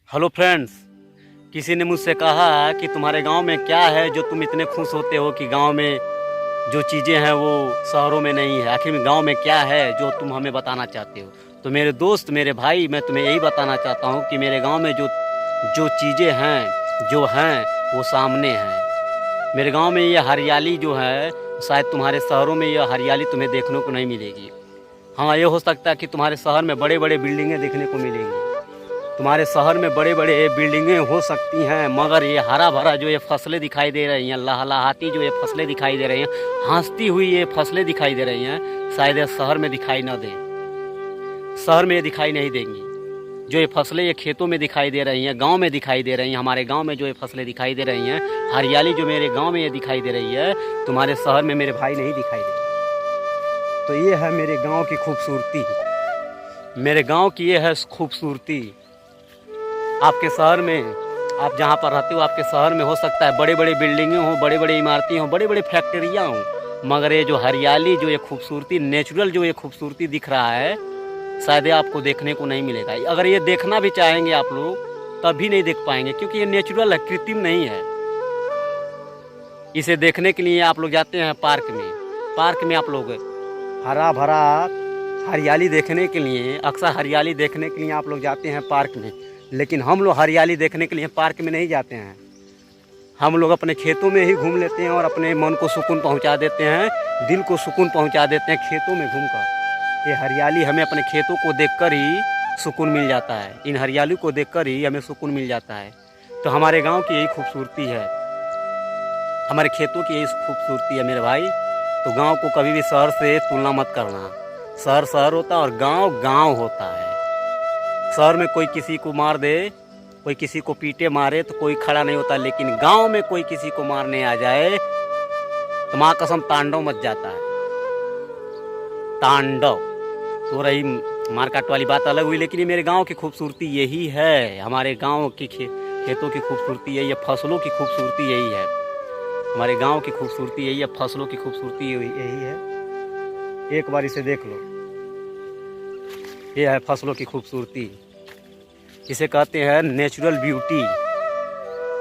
Hello friends, किसी ने मुझसे कहा कि तुम्हारे गांव में क्या है जो तुम इतने खुश होते हो कि गांव में जो चीज़ें हैं वो शहरों में नहीं है। आखिर में गांव में क्या है जो तुम हमें बताना चाहते हो। तो मेरे दोस्त, मेरे भाई, मैं तुम्हें यही बताना चाहता हूँ कि मेरे गांव में जो जो चीज़ें हैं जो हैं वो सामने हैं। मेरे गांव में ये हरियाली जो है, शायद तुम्हारे शहरों में ये हरियाली तुम्हें देखने को नहीं मिलेगी। हाँ, ये हो सकता है कि तुम्हारे शहर में बड़े बड़े बिल्डिंगें देखने को मिलेंगी, तुम्हारे शहर में बड़े बड़े बिल्डिंगें हो सकती हैं, मगर ये हरा भरा जो ये फसलें दिखाई दे रही हैं, लहलहाती जो ये फसलें दिखाई दे रही हैं, हंसती हुई ये फसलें दिखाई दे रही हैं, शायद ये शहर में दिखाई न दें। शहर में ये दिखाई नहीं देंगी। जो ये फसलें ये खेतों में दिखाई दे रही हैं, गांव में दिखाई दे रही हैं, हमारे गांव में जो ये फसलें दिखाई दे रही हैं, हरियाली जो मेरे गांव में ये दिखाई दे रही है, तुम्हारे शहर में मेरे भाई नहीं दिखाई दे रही। तो ये है मेरे गाँव की खूबसूरती, मेरे गाँव की ये है खूबसूरती। आपके शहर में, आप जहाँ पर रहते हो, आपके शहर में हो सकता है बड़े बड़े बिल्डिंगें हों, बड़े बड़े इमारतें हों, बड़े बड़े फैक्ट्रियाँ हों, मगर ये जो हरियाली, जो ये खूबसूरती, नेचुरल जो ये खूबसूरती दिख रहा है, शायद ये आपको देखने को नहीं मिलेगा। अगर ये देखना भी चाहेंगे आप लोग तब भी नहीं देख पाएंगे, क्योंकि ये नेचुरल है, कृत्रिम नहीं है। इसे देखने के लिए आप लोग जाते हैं पार्क में। पार्क में आप लोग हरा भरा हरियाली देखने के लिए, अक्सर हरियाली देखने के लिए आप लोग जाते हैं पार्क में, लेकिन हम लोग हरियाली देखने के लिए पार्क में नहीं जाते हैं। हम लोग अपने खेतों में ही घूम लेते हैं और अपने मन को सुकून पहुंचा देते हैं, दिल को सुकून पहुंचा देते हैं खेतों में घूमकर। ये हरियाली हमें अपने खेतों को देखकर ही सुकून मिल जाता है, इन हरियाली को देखकर ही हमें सुकून मिल जाता है। तो हमारे गाँव की यही खूबसूरती है, हमारे खेतों की यही खूबसूरती है मेरे भाई। तो गाँव को कभी भी शहर से तुलना मत करना। शहर शहर होता है और गाँव गाँव होता है। शहर में कोई किसी को मार दे, कोई किसी को पीटे मारे तो कोई खड़ा नहीं होता, लेकिन गांव में कोई किसी को मारने आ जाए तो माँ कसम तांडव मच जाता है। तांडव। तो रही मारकाट वाली बात अलग हुई, लेकिन ये मेरे गांव की खूबसूरती यही है। हमारे गांव की खेतों की खूबसूरती यही है, फसलों की खूबसूरती यही है। हमारे गाँव की खूबसूरती यही है, फसलों की खूबसूरती यही है। एक बार इसे देख लो, ये है फसलों की खूबसूरती। इसे कहते हैं नेचुरल ब्यूटी,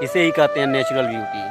इसे ही कहते हैं नेचुरल ब्यूटी।